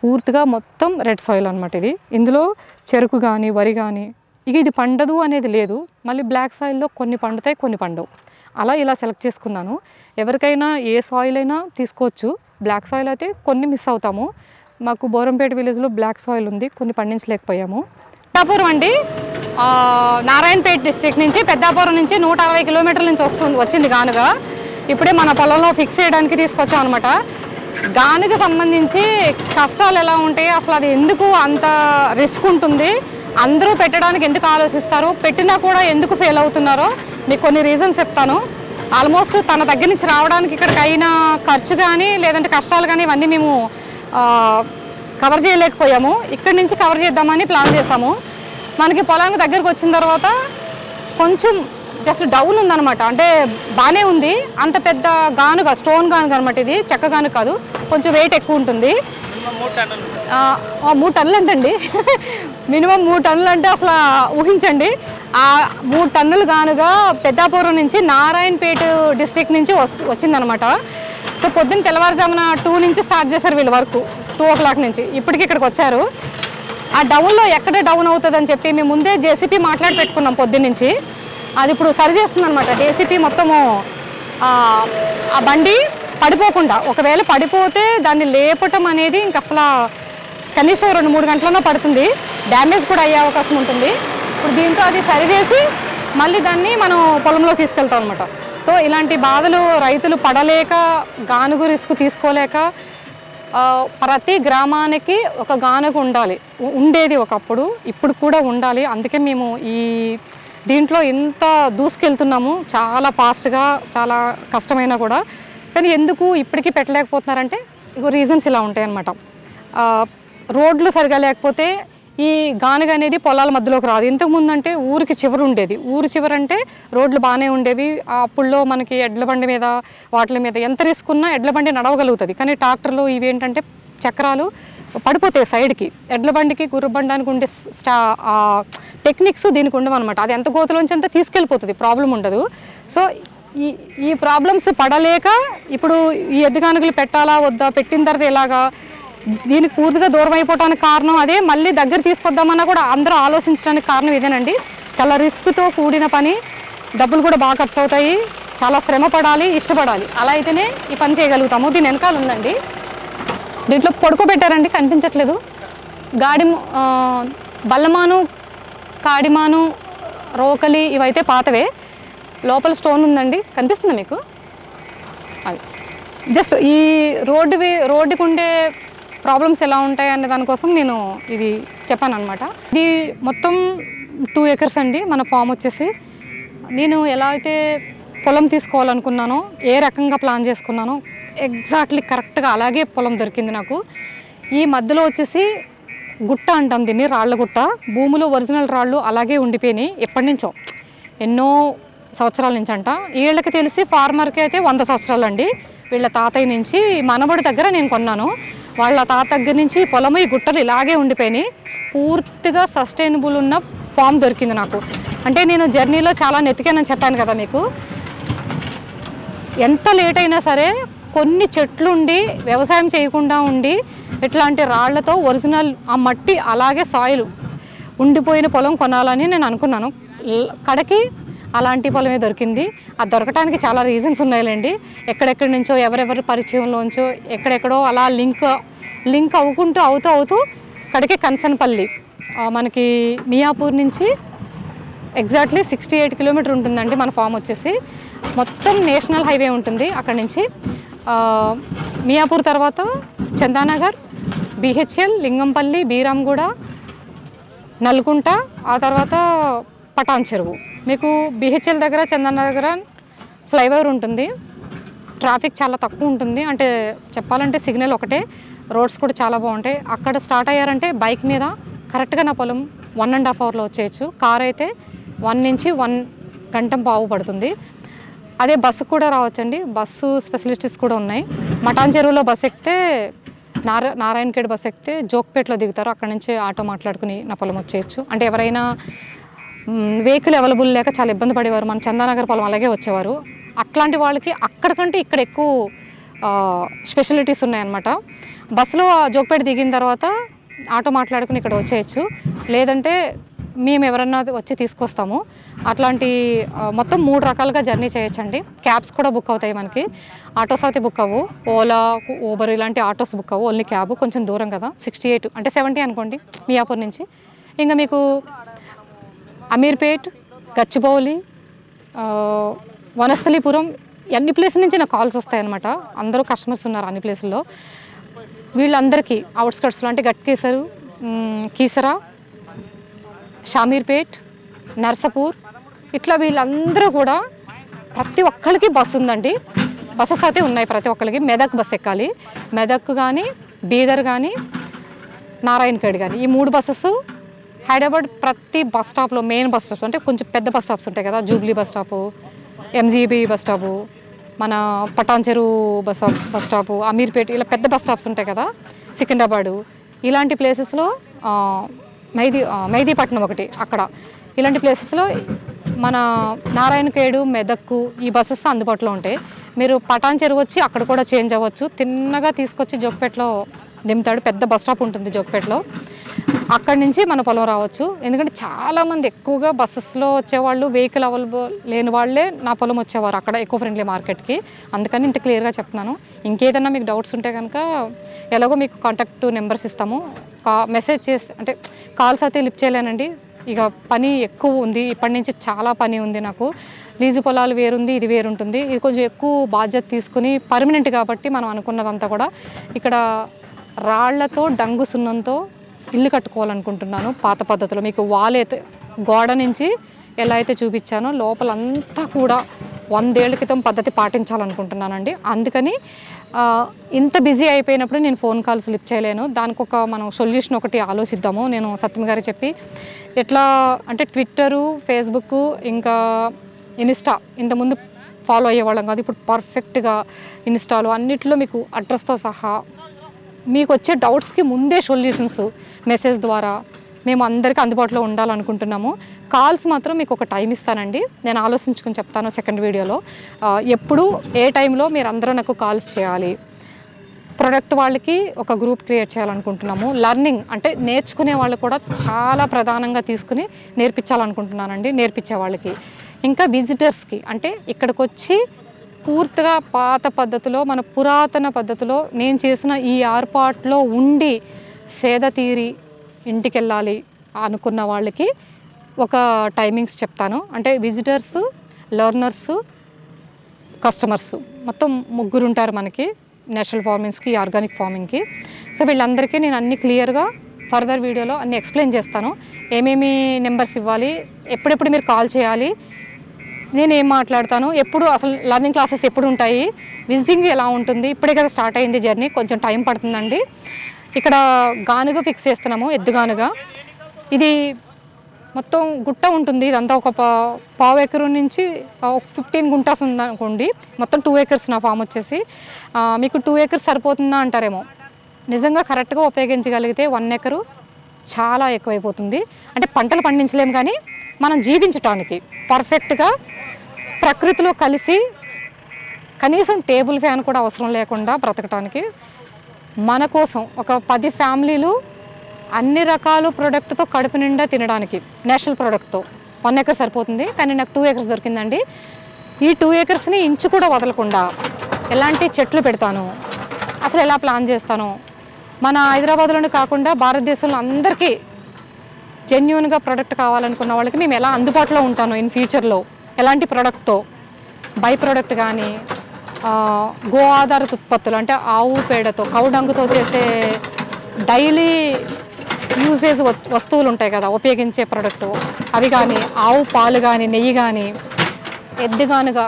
పూర్తిగా మొత్తం రెడ్ సాయిల్ అనమాట ఇది. ఇందులో చెరుకు కానీ, వరి కానీ, ఇక ఇది పండదు అనేది లేదు. మళ్ళీ బ్లాక్ సాయిల్లో కొన్ని పండుతాయి, కొన్ని పండవు. అలా ఇలా సెలెక్ట్ చేసుకున్నాను. ఎవరికైనా ఏ సాయిల్ అయినా తీసుకోవచ్చు. బ్లాక్ సాయిల్ అయితే కొన్ని మిస్ అవుతాము. మాకు బోరంపేట విలేజ్లో బ్లాక్ సాయిల్ ఉంది, కొన్ని పండించలేకపోయాము. పెద్దాపురం అండి, నారాయణపేట డిస్ట్రిక్ట్ నుంచి, పెద్దాపురం నుంచి 160 కిలోమీటర్ల నుంచి వచ్చింది గానుగ. ఇప్పుడే మన పొలంలో ఫిక్స్ చేయడానికి తీసుకొచ్చాం అనమాట. గానుగ సంబంధించి కష్టాలు ఎలా ఉంటాయి, అసలు అది ఎందుకు అంత రిస్క్ ఉంటుంది, అందరూ పెట్టడానికి ఎందుకు ఆలోచిస్తారు, పెట్టినా కూడా ఎందుకు ఫెయిల్ అవుతున్నారో మీకు కొన్ని రీజన్స్ చెప్తాను. ఆల్మోస్ట్ తన దగ్గర నుంచి రావడానికి ఇక్కడికి అయిన ఖర్చు కానీ, లేదంటే కష్టాలు కానీ, ఇవన్నీ మేము కవర్ చేయలేకపోయాము. ఇక్కడి నుంచి కవర్ చేద్దామని ప్లాన్ చేసాము. మనకి పొలానికి దగ్గరకు వచ్చిన తర్వాత కొంచెం జస్ట్ డౌన్ ఉందన్నమాట, అంటే బాగానే ఉంది. అంత పెద్ద గానుగ, స్టోన్ గానుగ అనమాట, ఇది చెక్క గానుగ కాదు, కొంచెం వెయిట్ ఎక్కువ ఉంటుంది. 3 టన్నులు అంటండి. మినిమం 3 టన్నులు అంటే అసలు ఊహించండి. ఆ 3 టన్నులు గానుగా పెద్దాపురం నుంచి నారాయణపేట డిస్ట్రిక్ట్ నుంచి వచ్చిందనమాట. సో పొద్దున్న తెల్లవారుజామున 2 నుంచి స్టార్ట్ చేశారు వీళ్ళు వర్క్, 2 o'clock నుంచి ఇప్పటికి ఇక్కడికి వచ్చారు. ఆ డౌన్లో ఎక్కడ డౌన్ అవుతుందని చెప్పి మేము ముందే జేసీపీ మాట్లాడి పెట్టుకున్నాం పొద్దున్న నుంచి. అది ఇప్పుడు సరి చేస్తుంది అనమాట జేసీపీ మొత్తము. ఆ బండి పడిపోకుండా, ఒకవేళ పడిపోతే దాన్ని లేపటం అనేది ఇంక అసలు కనీసం 2-3 గంటలన్నా పడుతుంది, డ్యామేజ్ కూడా అయ్యే అవకాశం ఉంటుంది. ఇప్పుడు దీంతో అది సరి చేసి మళ్ళీ దాన్ని మనం పొలంలో తీసుకెళ్తాం అనమాట. సో ఇలాంటి బాధలు రైతులు పడలేక, గానుగు రిస్క్ తీసుకోలేక ప్రతి గ్రామానికి ఒక గానుగు ఉండాలి, ఉండేది ఒకప్పుడు, ఇప్పుడు కూడా ఉండాలి. అందుకే మేము ఈ దీంట్లో ఇంత దూసుకెళ్తున్నాము, చాలా ఫాస్ట్గా, చాలా కష్టమైనా కూడా. కానీ ఎందుకు ఇప్పటికీ పెట్టలేకపోతున్నారంటే రీజన్స్ ఇలా ఉంటాయన్నమాట. రోడ్లు సరిగా లేకపోతే ఈ గానుగ అనేది పొలాల మధ్యలోకి రాదు. ఇంతకుముందు అంటే ఊరికి చివరి ఉండేది. ఊరి చివరి అంటే రోడ్లు బాగానే ఉండేవి. అప్పుల్లో మనకి ఎడ్ల బండి మీద, వాటి మీద ఎంత రిస్క్ ఉన్నా ఎడ్ల బండి నడవగలుగుతుంది. కానీ ట్రాక్టర్లు ఇవి ఏంటంటే చక్రాలు పడిపోతాయి సైడ్కి. ఎడ్ల బండికి, గుర్రబండానికి ఉండే టెక్నిక్స్ దీనికి ఉండవన్నమాట. అది ఎంత గోతులోంచి అంతా తీసుకెళ్ళిపోతుంది, ప్రాబ్లం ఉండదు. సో ఈ ప్రాబ్లమ్స్ పడలేక ఇప్పుడు ఈ ఎద్దు గానుగలు పెట్టాలా వద్దా, పెట్టిన తర్వాత ఎలాగా, దీనికి పూర్తిగా దూరం అయిపోవడానికి కారణం అదే. మళ్ళీ దగ్గర తీసుకొద్దామన్నా కూడా అందరూ ఆలోచించడానికి కారణం ఇదేనండి. చాలా రిస్క్తో కూడిన పని, డబ్బులు కూడా బాగా ఖర్చు అవుతాయి, చాలా శ్రమ పడాలి, ఇష్టపడాలి. అలా అయితేనే ఈ పని చేయగలుగుతాము. దీని వెనకాల ఉందండి, దీంట్లో పడుకోబెట్టారండి, కనిపించట్లేదు. బల్లమాను, కాడిమాను, రోకలి ఇవైతే పాతవే. లోపల స్టోన్ ఉందండి, కనిపిస్తుందా మీకు? అది జస్ట్ ఈ రోడ్డుకి ఉండే ప్రాబ్లమ్స్ ఎలా ఉంటాయి అనే దానికోసం నేను ఇది చెప్పాను అనమాట. ఇది మొత్తం 2 acres అండి మన ఫామ్ వచ్చేసి. నేను ఎలా అయితే పొలం తీసుకోవాలనుకున్నానో, ఏ రకంగా ప్లాన్ చేసుకున్నానో ఎగ్జాక్ట్లీ కరెక్ట్గా అలాగే పొలం దొరికింది నాకు. ఈ మధ్యలో వచ్చేసి గుట్ట అంటాం దీన్ని, రాళ్ల గుట్ట. భూమిలో ఒరిజినల్ రాళ్ళు అలాగే ఉండిపోయినాయి ఎప్పటి నుంచో, ఎన్నో సంవత్సరాల నుంచి అంట. వీళ్ళకి తెలిసి ఫార్మర్కి అయితే 100 సంవత్సరాలు అండి. వీళ్ళ తాతయ్య నుంచి మనబడి దగ్గర నేను కొన్నాను. వాళ్ళ తాత దగ్గర నుంచి పొలము, ఈ గుట్టలు ఇలాగే ఉండిపోయినాయి. పూర్తిగా సస్టైనబుల్ ఉన్న ఫామ్ దొరికింది నాకు. అంటే నేను జర్నీలో చాలా నెతికానని చెప్పాను కదా మీకు. ఎంత లేట్ అయినా సరే కొన్ని చెట్లు ఉండి, వ్యవసాయం చేయకుండా ఉండి, ఇట్లాంటి రాళ్లతో ఒరిజినల్ ఆ మట్టి అలాగే సాయిల్ ఉండిపోయిన పొలం కొనాలని నేను అనుకున్నాను. కడకి అలాంటి పొలమే దొరికింది. అది దొరకడానికి చాలా రీజన్స్ ఉన్నాయిలేండి. ఎక్కడెక్కడి నుంచో, ఎవరెవరి పరిచయంలోంచో, ఎక్కడెక్కడో అలా లింక్ అవుతూ కడకి కన్సన్పల్లి, మనకి మియాపూర్ నుంచి ఎగ్జాక్ట్లీ 68 కిలోమీటర్ ఉంటుందండి మన ఫామ్ వచ్చేసి. మొత్తం నేషనల్ హైవే ఉంటుంది అక్కడి నుంచి. మియాపూర్ తర్వాత చందానగర్, బిహెచ్ఎల్, లింగంపల్లి, బీరాంగూడ, నల్గుంట, ఆ తర్వాత పటాన్ చెరువు. మీకు బిహెచ్ఎల్ దగ్గర, చందానగర్ దగ్గర ఫ్లైఓవర్ ఉంటుంది. ట్రాఫిక్ చాలా తక్కువ ఉంటుంది. అంటే చెప్పాలంటే సిగ్నల్ ఒకటే, రోడ్స్ కూడా చాలా బాగుంటాయి. అక్కడ స్టార్ట్ అయ్యారంటే బైక్ మీద కరెక్ట్గా నా పొలం 1.5 అవర్లో వచ్చేయచ్చు. కార్ అయితే 1 నుంచి 1 గంట పావు పడుతుంది. అదే బస్సు కూడా రావచ్చండి, బస్సు స్పెషలిస్ట్స్ కూడా ఉన్నాయి. మటాన్ చెరువులో బస్సు ఎక్కితే, నారాయణఖేడ్ బస్సు ఎక్కితే జోక్పేటలో దిగుతారు. అక్కడ నుంచి ఆటో మాట్లాడుకుని నా పొలం వచ్చేయచ్చు. అంటే ఎవరైనా వెహికల్ అవైలబుల్ లేక చాలా ఇబ్బంది పడేవారు, మన చందానగర్ పొలం అలాగే వచ్చేవారు. అట్లాంటి వాళ్ళకి అక్కడికంటే ఇక్కడ ఎక్కువ స్పెషాలిటీస్ ఉన్నాయన్నమాట. బస్సులో జోక్పేట దిగిన తర్వాత ఆటో మాట్లాడుకుని ఇక్కడ వచ్చేయచ్చు. లేదంటే మేము ఎవరన్నా వచ్చి తీసుకొస్తాము. అట్లాంటి మొత్తం 3 రకాలుగా జర్నీ చేయొచ్చండి. క్యాబ్స్ కూడా బుక్ అవుతాయి మనకి. ఆటోస్ అయితే బుక్ అవ్వు, ఓలా, ఊబర్ ఇలాంటి ఆటోస్ బుక్ అవ్వు. ఓన్లీ క్యాబ్ కొంచెం దూరం కదా, 68 అంటే 70 అనుకోండి మియాపూర్ నుంచి. ఇంకా మీకు అమీర్పేట్, గచ్చిబౌలి, వనస్థలీపురం, అన్ని ప్లేసుల నుంచి నాకు కాల్స్ వస్తాయన్నమాట. అందరూ కస్టమర్స్ ఉన్నారు అన్ని ప్లేసుల్లో. వీళ్ళందరికీ అవుట్స్కట్స్లో అంటే గట్కేసరు, కీసరా, షామీర్పేట్, నర్సపూర్, ఇట్లా వీళ్ళందరూ కూడా ప్రతి ఒక్కరికి బస్సు ఉందండి. బస్సెస్ అయితే ఉన్నాయి ప్రతి ఒక్కరికి. మెదక్ బస్సు ఎక్కాలి. మెదక్ కానీ, బీదర్ కానీ, నారాయణఖేడ్ కానీ, ఈ 3 బస్సెస్ హైదరాబాద్ ప్రతి బస్ స్టాప్లో, మెయిన్ బస్ స్టాప్స్ అంటే కొంచెం పెద్ద బస్ స్టాప్స్ ఉంటాయి కదా, Jubilee bus stop, MGB bus stop, మన పటాన్ చెరువు బస్ స్టాపు, అమీర్పేట్, ఇలా పెద్ద బస్ స్టాప్స్ ఉంటాయి కదా, సికింద్రాబాదు, ఇలాంటి ప్లేసెస్లో మెహదీపట్నం ఒకటి, అక్కడ ఇలాంటి ప్లేసెస్లో మన నారాయణఖేడు, మెదక్కు ఈ బస్సెస్ అందుబాటులో ఉంటాయి. మీరు పటాన్ చెరువు వచ్చి అక్కడ కూడా చేంజ్ అవ్వచ్చు. తిన్నగా తీసుకొచ్చి జోక్పేటలో దింపుతాడు. పెద్ద బస్ స్టాప్ ఉంటుంది జోక్పేటలో. అక్కడి నుంచి మన పొలం రావచ్చు. ఎందుకంటే చాలామంది ఎక్కువగా బస్సెస్లో వచ్చేవాళ్ళు, వెహికల్ అవైలబుల్ లేని వాళ్ళే నా పొలం వచ్చేవారు అక్కడ ఎకో ఫ్రెండ్లీ మార్కెట్కి. అందుకని ఇంత క్లియర్గా చెప్తున్నాను. ఇంకేదన్నా మీకు డౌట్స్ ఉంటే కనుక ఎలాగో మీకు కాంటాక్ట్ నెంబర్స్ ఇస్తాము. మెసేజ్ చేస్తే, అంటే కాల్స్ అయితే లిఫ్ట్ చేయలేనండి. ఇక పని ఎక్కువ ఉంది, ఇప్పటి నుంచి చాలా పని ఉంది నాకు. లీజు పొలాలు వేరుంది, ఇది వేరుంటుంది. ఇది కొంచెం ఎక్కువ బాధ్యత తీసుకుని పర్మనెంట్ కాబట్టి మనం అనుకున్నదంతా కూడా ఇక్కడ రాళ్లతో డంగు సున్నంతో ఇల్లు కట్టుకోవాలనుకుంటున్నాను పాత పద్ధతిలో. మీకు వాల్ అయితే గోడ నుంచి ఎలా అయితే చూపించానో లోపలంతా కూడా 100 ఏళ్ల క్రితం పద్ధతి పాటించాలనుకుంటున్నానండి. అందుకని ఇంత బిజీ అయిపోయినప్పుడు నేను ఫోన్ కాల్స్ లిఫ్ట్ చేయలేను. దానికి మనం సొల్యూషన్ ఒకటి ఆలోచిద్దాము. నేను సత్యం గారు చెప్పి ఎట్లా అంటే ట్విట్టరు, ఫేస్బుక్, ఇంకా ఇన్స్టా ఇంతకుముందు ఫాలో అయ్యేవాళ్ళం కాదు. ఇప్పుడు పర్ఫెక్ట్గా ఇన్స్టాలో అన్నిట్లో మీకు అడ్రస్తో సహా మీకు వచ్చే డౌట్స్కి ముందే సొల్యూషన్స్ మెసేజ్ ద్వారా మేము అందరికీ అందుబాటులో ఉండాలనుకుంటున్నాము. కాల్స్ మాత్రం మీకు ఒక టైం ఇస్తానండి, నేను ఆలోచించుకొని చెప్తాను సెకండ్ వీడియోలో. ఎప్పుడు ఏ టైంలో మీరు అందరూ నాకు కాల్స్ చేయాలి. ప్రొడక్ట్ వాళ్ళకి ఒక గ్రూప్ క్రియేట్ చేయాలనుకుంటున్నాము. లర్నింగ్ అంటే నేర్చుకునే వాళ్ళు కూడా చాలా ప్రధానంగా తీసుకుని నేర్పించాలనుకుంటున్నానండి, నేర్పించే వాళ్ళకి. ఇంకా విజిటర్స్కి అంటే ఇక్కడికి వచ్చి పూర్తిగా పాత పద్ధతిలో మన పురాతన పద్ధతిలో నేను చేసిన ఈ ఏర్పాట్లో ఉండి సేద తీరి ఇంటికి వెళ్ళాలి అనుకున్న వాళ్ళకి ఒక టైమింగ్స్ చెప్తాను. అంటే విజిటర్సు, లెర్నర్సు, కస్టమర్సు మొత్తం 3 ఉంటారు మనకి నేచురల్ ఫార్మింగ్స్కి, ఆర్గానిక్ ఫార్మింగ్కి. సో వీళ్ళందరికీ నేను అన్ని క్లియర్గా ఫర్దర్ వీడియోలో అన్ని ఎక్స్ప్లెయిన్ చేస్తాను. ఏమేమి నెంబర్స్ ఇవ్వాలి, ఎప్పుడెప్పుడు మీరు కాల్ చేయాలి, నేను ఏం మాట్లాడతాను, ఎప్పుడు అసలు లర్నింగ్ క్లాసెస్ ఎప్పుడు ఉంటాయి, విజిటింగ్ ఎలా ఉంటుంది. ఇప్పుడే కదా స్టార్ట్ అయింది జర్నీ, కొంచెం టైం పడుతుందండి. ఇక్కడ గానుగ ఫిక్స్ చేస్తున్నాము, ఎద్దుగానుగా. ఇది మొత్తం గుట్ట ఉంటుంది. ఇదంతా ఒక పావు ఎకరు నుంచి 15 గుంటాస్ ఉందనుకోండి. మొత్తం 2 acres నా ఫామ్ వచ్చేసి. మీకు 2 acres సరిపోతుందా అంటారేమో. నిజంగా కరెక్ట్గా ఉపయోగించగలిగితే 1 acre చాలా ఎక్కువైపోతుంది. అంటే పంటలు పండించలేము, కానీ మనం జీవించటానికి పర్ఫెక్ట్గా ప్రకృతిలో కలిసి కనీసం టేబుల్ ఫ్యాన్ కూడా అవసరం లేకుండా బ్రతకటానికి మన కోసం ఒక 10 ఫ్యామిలీలు అన్ని రకాల ప్రోడక్ట్తో కడుపు నిండా తినడానికి నేషనల్ ప్రోడక్ట్తో 1 acre సరిపోతుంది. కానీ నాకు 2 acres దొరికిందండి. ఈ 2 acresని ఇంచు కూడా వదలకుండా ఎలాంటి చెట్లు పెడతాను, అసలు ఎలా ప్లాన్ చేస్తాను, మన హైదరాబాద్లోనే కాకుండా భారతదేశంలో అందరికీ జెన్యూన్గా ప్రోడక్ట్ కావాలనుకున్న వాళ్ళకి మేము ఎలా అందుబాటులో ఉంటాను ఇన్ ఫ్యూచర్లో, ఎలాంటి ప్రోడక్ట్తో, బై ప్రోడక్ట్ కానీ గో ఆధారిత ఉత్పత్తులు అంటే ఆవు పేడతో, కౌ డంగుతో చేసే డైలీ యూజేజ్ వస్తువులు ఉంటాయి కదా ఉపయోగించే ప్రోడక్టు, అవి కానీ, ఆవు పాలు కానీ, నెయ్యి కానీ, ఎద్దుగానుగా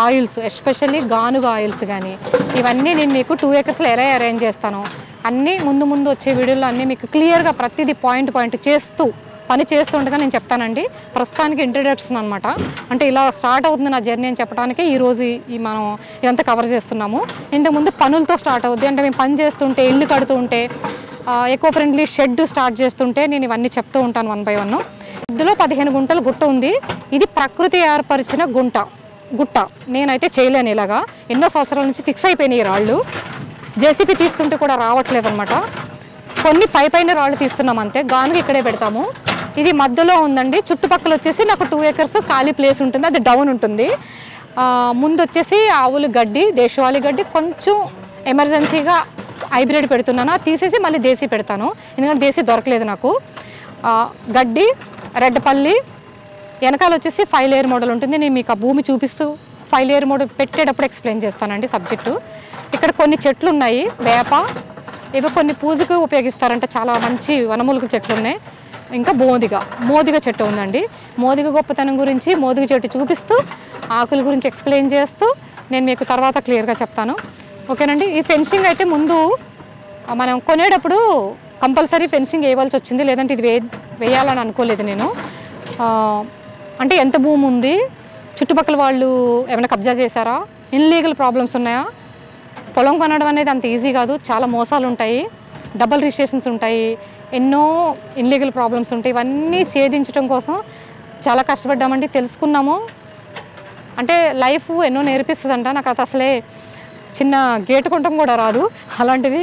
ఆయిల్స్, ఎస్పెషల్లీ గానుగా ఆయిల్స్ కానీ, ఇవన్నీ నేను మీకు 2 acresలో ఎలా అరేంజ్ చేస్తాను అన్నీ ముందు వచ్చే వీడియోలో అన్నీ మీకు క్లియర్గా ప్రతిదీ పాయింట్ చేస్తూ పని చేస్తుండగా నేను చెప్తానండి. ప్రస్తుతానికి ఇంట్రడక్షన్ అనమాట. అంటే ఇలా స్టార్ట్ అవుతుంది నా జర్నీ అని చెప్పడానికి ఈరోజు మనం ఇదంతా కవర్ చేస్తున్నాము. ఇంతకుముందు పనులతో స్టార్ట్ అవుద్ది. అంటే మేము పని చేస్తుంటే, ఇల్లు కడుతూ ఉంటే, ఎకో ఫ్రెండ్లీ షెడ్ స్టార్ట్ చేస్తుంటే నేను ఇవన్నీ చెప్తూ ఉంటాను 1 by 1. ఇందులో 15 గుంటల గుట్ట ఉంది. ఇది ప్రకృతి ఏర్పరిచిన గుట్ట. నేనైతే చేయలేను ఇలాగా. ఎన్నో సంవత్సరాల నుంచి ఫిక్స్ అయిపోయినాయి రాళ్ళు. జేసీబీ తీస్తుంటే కూడా రావట్లేదు అనమాట. కొన్ని పైన రాళ్ళు తీస్తున్నాం అంతే. గానుగ ఇక్కడే పెడతాము. ఇది మధ్యలో ఉందండి. చుట్టుపక్కల వచ్చేసి నాకు 2 acres ఖాళీ ప్లేస్ ఉంటుంది, అది డౌన్ ఉంటుంది. ముందు వచ్చేసి ఆవులు గడ్డి, దేశవాళీ గడ్డి, కొంచెం ఎమర్జెన్సీగా హైబ్రిడ్ పెడుతున్నాను. తీసేసి మళ్ళీ దేశీ పెడతాను, ఎందుకంటే దేశీ దొరకలేదు నాకు. గడ్డి, రెడ్డపల్లి, వెనకాల వచ్చేసి 5 layer మోడల్ ఉంటుంది. నేను మీకు ఆ భూమి చూపిస్తూ 5 layer మోడల్ పెట్టేటప్పుడు ఎక్స్ప్లెయిన్ చేస్తానండి సబ్జెక్టు. ఇక్కడ కొన్ని చెట్లు ఉన్నాయి, వేప, ఇవి కొన్ని పూజకు ఉపయోగిస్తారంటే చాలా మంచి వనమూలిక చెట్లు ఉన్నాయి. ఇంకా మోదిగ చెట్టు ఉందండి. మోదిగ గొప్పతనం గురించి, మోదిగ చెట్టు చూపిస్తూ, ఆకుల గురించి ఎక్స్ప్లెయిన్ చేస్తూ నేను మీకు తర్వాత క్లియర్గా చెప్తాను. ఓకేనండి. ఈ ఫెన్సింగ్ అయితే ముందు మనం కొనేటప్పుడు కంపల్సరీ ఫెన్సింగ్ వేయవలసి వచ్చింది, లేదంటే ఇది వేయాలని అనుకోలేదు నేను. అంటే ఎంత భూమి ఉంది, చుట్టుపక్కల వాళ్ళు ఏమైనా కబ్జా చేశారా, ఇన్లీగల్ ప్రాబ్లమ్స్ ఉన్నాయా, పొలం కొనడం అనేది అంత ఈజీ కాదు, చాలా మోసాలు ఉంటాయి, డబుల్ రిజిస్ట్రేషన్స్ ఉంటాయి, ఎన్నో ఇన్లీగల్ ప్రాబ్లమ్స్ ఉంటాయి. ఇవన్నీ ఛేదించడం కోసం చాలా కష్టపడ్డామండి, తెలుసుకున్నాము. అంటే లైఫ్ ఎన్నో నేర్పిస్తుందంట. నాకు అది అసలే చిన్న గేటు కొనడం కూడా రాదు. అలాంటిది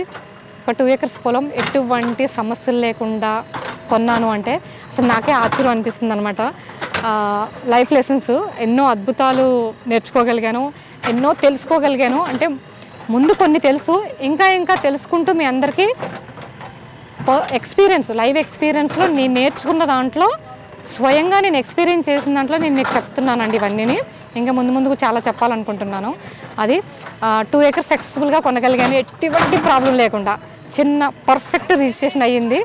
ఒక 2 acres పొలం ఎటువంటి సమస్యలు లేకుండా కొన్నాను అంటే అసలు నాకే ఆశ్చర్యం అనిపిస్తుంది అనమాట. లైఫ్ లెసన్స్ ఎన్నో అద్భుతాలు నేర్చుకోగలిగాను, ఎన్నో తెలుసుకోగలిగాను. అంటే ముందు కొన్ని తెలుసు, ఇంకా తెలుసుకుంటూ మీ అందరికీ లైవ్ ఎక్స్పీరియన్స్లో నేను నేర్చుకున్న దాంట్లో స్వయంగా నేను ఎక్స్పీరియన్స్ చేసిన దాంట్లో నేను మీకు చెప్తున్నానండి ఇవన్నీ. ఇంకా ముందుకు చాలా చెప్పాలనుకుంటున్నాను. అది 2 acres సక్సెస్ఫుల్గా కొనగలిగాను, ఎటువంటి ప్రాబ్లం లేకుండా. చిన్న పర్ఫెక్ట్ రిజిస్ట్రేషన్ అయ్యింది.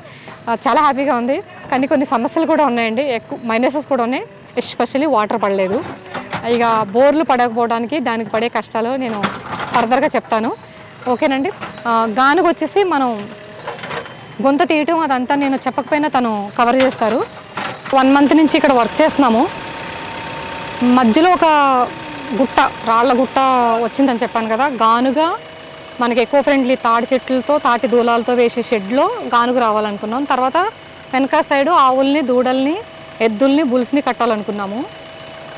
చాలా హ్యాపీగా ఉంది. కానీ కొన్ని సమస్యలు కూడా ఉన్నాయండి, ఎక్కువ మైనసెస్ కూడా ఉన్నాయి. ఎస్పెషల్లీ వాటర్ పడలేదు. ఇక బోర్లు పడకపోవడానికి దానికి పడే కష్టాలు నేను ఫర్దర్గా చెప్తాను. ఓకేనండి. గానుగ వచ్చేసి మనం గొంత తీయటం అదంతా నేను చెప్పకపోయినా తను కవర్ చేస్తారు. 1 month నుంచి ఇక్కడ వర్క్ చేస్తున్నాము. మధ్యలో ఒక గుట్ట, రాళ్ళ గుట్ట వచ్చిందని చెప్పాను కదా. గానుగ మనకి ఎకో ఫ్రెండ్లీ తాడి చెట్లతో తాటి దూలాలతో వేసే షెడ్లో గానుగ రావాలనుకున్నాం. తర్వాత వెనక సైడు ఆవుల్ని, దూడల్ని, ఎద్దుల్ని, బుల్స్ని కట్టాలనుకున్నాము.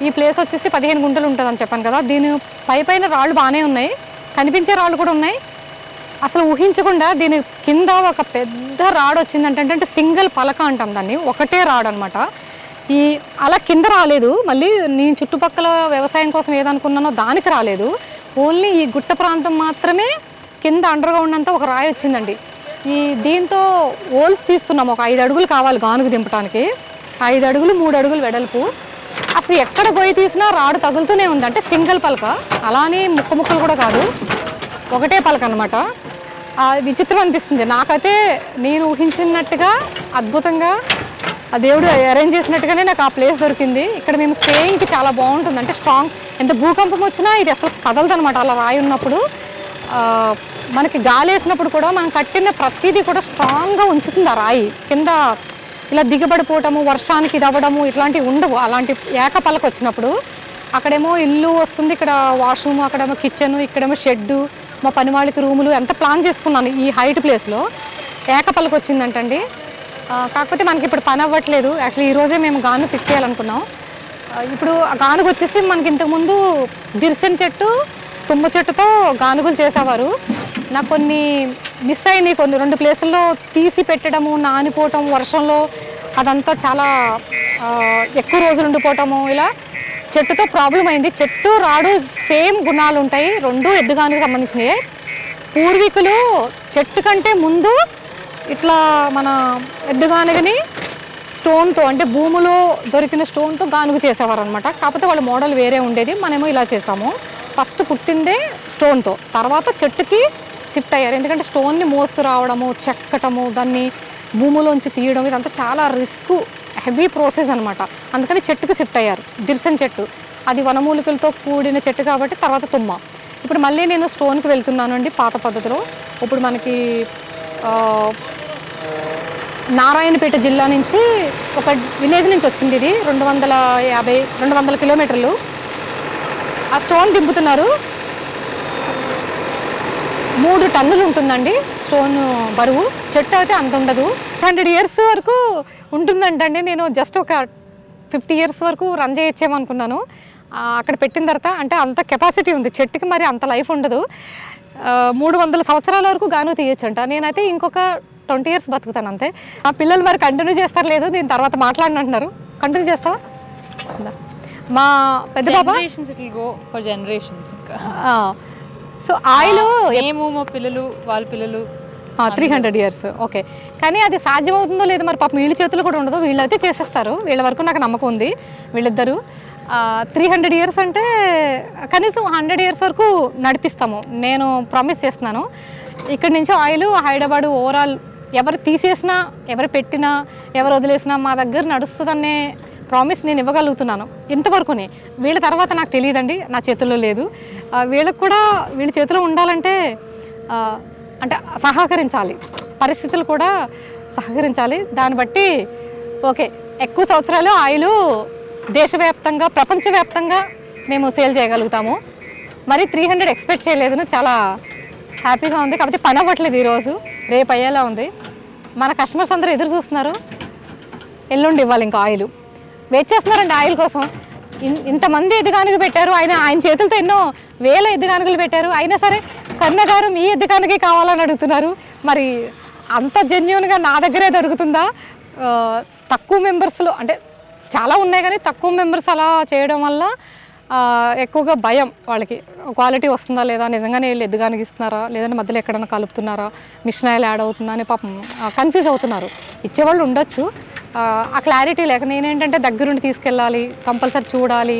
ఈ ప్లేస్ వచ్చేసి 15 గుంటలు ఉంటుందని చెప్పాను కదా. దీని పైన రాళ్ళు బాగానే ఉన్నాయి, కనిపించే రాళ్ళు కూడా ఉన్నాయి. అసలు ఊహించకుండా దీని కింద ఒక పెద్ద రాడ్ వచ్చిందంటే సింగిల్ పలక అంటాం దాన్ని, ఒకటే రాడ్ అనమాట. అలా కింద రాలేదు. మళ్ళీ నేను చుట్టుపక్కల వ్యవసాయం కోసం ఏదనుకున్నానో దానికి రాలేదు. ఓన్లీ ఈ గుట్ట ప్రాంతం మాత్రమే కింద అండర్గ్రౌండ్ అంతా ఒక రాయి వచ్చిందండి. దీంతో ఓల్స్ తీస్తున్నాము. ఒక 5 అడుగులు కావాలి గానుగ దింపడానికి. 5 అడుగులు 3 అడుగులు వెడల్పు. అసలు ఎక్కడ గొయ్యి తీసినా రాడు తగులుతూనే ఉంది. అంటే సింగిల్ పలక, అలానే ముక్కలు కూడా కాదు, ఒకటే పలక అనమాట. విచిత్రం అనిపిస్తుంది నాకైతే. నేను ఊహించినట్టుగా అద్భుతంగా ఆ దేవుడు అరేంజ్ చేసినట్టుగానే నాకు ఆ ప్లేస్ దొరికింది. ఇక్కడ మేము స్టేయింగ్కి చాలా బాగుంటుంది. అంటే స్ట్రాంగ్, ఎంత భూకంపం వచ్చినా ఇది అసలు కదలదు అనమాట. అలా రాయి ఉన్నప్పుడు మనకి గాలి వేసినప్పుడు కూడా మనం కట్టిన ప్రతిదీ కూడా స్ట్రాంగ్గా ఉంచుతుంది ఆ రాయి. కింద ఇలా దిగబడిపోవటము, వర్షానికి ఇది అవ్వడము ఇట్లాంటివి ఉండవు. అలాంటి ఏకపలక వచ్చినప్పుడు అక్కడేమో ఇల్లు వస్తుంది, ఇక్కడ వాష్రూమ్, అక్కడేమో కిచెన్, ఇక్కడేమో షెడ్డు, మా పని వాళ్ళకి రూములు, ఎంత ప్లాన్ చేసుకున్నాను ఈ హైట్ ప్లేస్లో. ఏకపలక వచ్చిందంటండి. కాకపోతే మనకి ఇప్పుడు పని అవ్వట్లేదు. యాక్చువల్లీ ఈరోజే మేము గాను ఫిక్స్ చేయాలనుకున్నాం. ఇప్పుడు గానుగ వచ్చేసి మనకి ఇంతకుముందు దిర్సెన్ చెట్టు, తుమ్మ చెట్టుతో గానుగులు చేసేవారు. నాకు కొన్ని మిస్ అయినాయి. కొన్ని 2 ప్లేసుల్లో తీసి పెట్టడము, నానిపోవటం వర్షంలో, అదంతా చాలా ఎక్కువ రోజులు ఉండిపోవటము. ఇలా చెట్టుతో ప్రాబ్లం అయింది. చెట్టు రాడు సేమ్ గుణాలు ఉంటాయి, 2 ఎద్దుగానికి సంబంధించినవి. పూర్వీకులు చెట్టు కంటే ముందు ఇట్లా మన ఎద్దుగానుగని స్టోన్తో, అంటే భూమిలో దొరికిన స్టోన్తో గానుగ చేసేవారు అనమాట. కాకపోతే వాళ్ళ మోడల్ వేరే ఉండేది, మనమేమో ఇలా చేసాము. ఫస్ట్ పుట్టిందే స్టోన్తో, తర్వాత చెట్టుకి షిఫ్ట్ అయ్యారు. ఎందుకంటే స్టోన్ని మోసుకురావడము, చెక్కటము, దాన్ని భూమిలోంచి తీయడం ఇదంతా చాలా రిస్క్, హెవీ ప్రాసెస్ అనమాట. అందుకని చెట్టుకి షిఫ్ట్ అయ్యారు. దిర్సన్ చెట్టు అది వనమూలికలతో కూడిన చెట్టు కాబట్టి తర్వాత తుమ్మ. ఇప్పుడు మళ్ళీ నేను స్టోన్కి వెళ్తున్నాను అండి పాత పద్ధతిలో. ఇప్పుడు మనకి నారాయణపేట జిల్లా నుంచి ఒక విలేజ్ నుంచి వచ్చింది. ఇది 200 కిలోమీటర్లు. ఆ స్టోన్ దింపుతున్నారు. 3 టన్నులు ఉంటుందండి స్టోన్ బరువు. చెట్టు అయితే అంత ఉండదు. 100 years వరకు ఉంటుందంటండి. నేను జస్ట్ ఒక 50 years వరకు రన్ చేయొచ్చేమనుకున్నాను. అక్కడ పెట్టిన తర్వాత అంటే అంత కెపాసిటీ ఉంది చెట్టుకి, మరి అంత లైఫ్ ఉండదు. 300 సంవత్సరాల వరకు గాను తీయొచ్చంట. నేనైతే ఇంకొక 20 years బతుకుతాను అంతే. ఆ పిల్లలు మరి కంటిన్యూ చేస్తారు లేదు, దీని తర్వాత మాట్లాడినంటున్నారు. కంటిన్యూ చేస్తావా? మా పెద్ద బాబా సో ఆయిల్ మేము మా పిల్లలు వాళ్ళ పిల్లలు 300 years. ఓకే, కానీ అది సాధ్యమవుతుందో లేదో మరి పాపం వీళ్ళ చేతులు కూడా ఉండదు. వీళ్ళైతే చేసేస్తారు, వీళ్ళ వరకు నాకు నమ్మకం ఉంది. వీళ్ళిద్దరు 300 years అంటే కనీసం 100 years వరకు నడిపిస్తాము, నేను ప్రామిస్ చేస్తున్నాను. ఇక్కడి నుంచి ఆయిల్ హైదరాబాద్ ఓవరాల్ ఎవరు తీసేసినా, ఎవరు పెట్టినా, ఎవరు వదిలేసినా మా దగ్గర నడుస్తుందనే ప్రామిస్ నేను ఇవ్వగలుగుతున్నాను ఇంతవరకునే. వీళ్ళ తర్వాత నాకు తెలియదండి, నా చేతుల్లో లేదు. వీళ్ళకి కూడా వీళ్ళ చేతిలో ఉండాలంటే అంటే సహకరించాలి, పరిస్థితులు కూడా సహకరించాలి. దాన్ని బట్టి ఓకే ఎక్కువ సంవత్సరాలు ఆయిల్ దేశవ్యాప్తంగా ప్రపంచవ్యాప్తంగా మేము సేల్ చేయగలుగుతాము. మరి 300 ఎక్స్పెక్ట్ చేయలేదు, చాలా హ్యాపీగా ఉంది. కాకపోతే పని అవ్వట్లేదు ఈరోజు, రేపు అయ్యేలా ఉంది. మన కస్టమర్స్ అందరూ ఎదురు చూస్తున్నారు, ఎల్లుండి ఇవ్వాలి ఇంకా ఆయిల్. వెయిట్ చేస్తున్నారండి ఆయిల్ కోసం. ఇంతమంది ఎద్దుగానుగ పెట్టారు, ఆయన చేతులతో ఎన్నో వేల ఎద్దుగానుగలు పెట్టారు. అయినా సరే కరుణ గారు మీ ఎద్దుగానుగే కావాలని అడుగుతున్నారు. మరి అంత జెన్యూన్గా నా దగ్గరే దొరుకుతుందా? తక్కువ మెంబర్స్లో అంటే చాలా ఉన్నాయి కానీ తక్కువ మెంబర్స్ అలా చేయడం వల్ల ఎక్కువగా భయం వాళ్ళకి, క్వాలిటీ వస్తుందా లేదా, నిజంగానే వీళ్ళు ఎద్దుగానికి ఇస్తున్నారా లేదంటే మధ్యలో ఎక్కడైనా కలుపుతున్నారా, మిషన్ ఆయిల్ యాడ్ అవుతుందా అని పాపం కన్ఫ్యూజ్ అవుతున్నారు. ఇచ్చేవాళ్ళు ఉండొచ్చు, ఆ క్లారిటీ లేక నేనేంటంటే దగ్గరుండి తీసుకెళ్ళాలి, కంపల్సరీ చూడాలి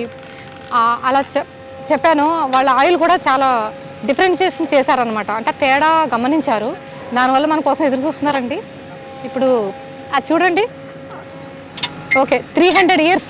అలా చెప్పాను. వాళ్ళ ఆయిల్ కూడా చాలా డిఫరెన్షియేషన్ చేశారనమాట. అంటే తేడా గమనించారు. దానివల్ల మన కోసం ఎదురు చూస్తున్నారండి. ఇప్పుడు అది చూడండి. Okay, 300 years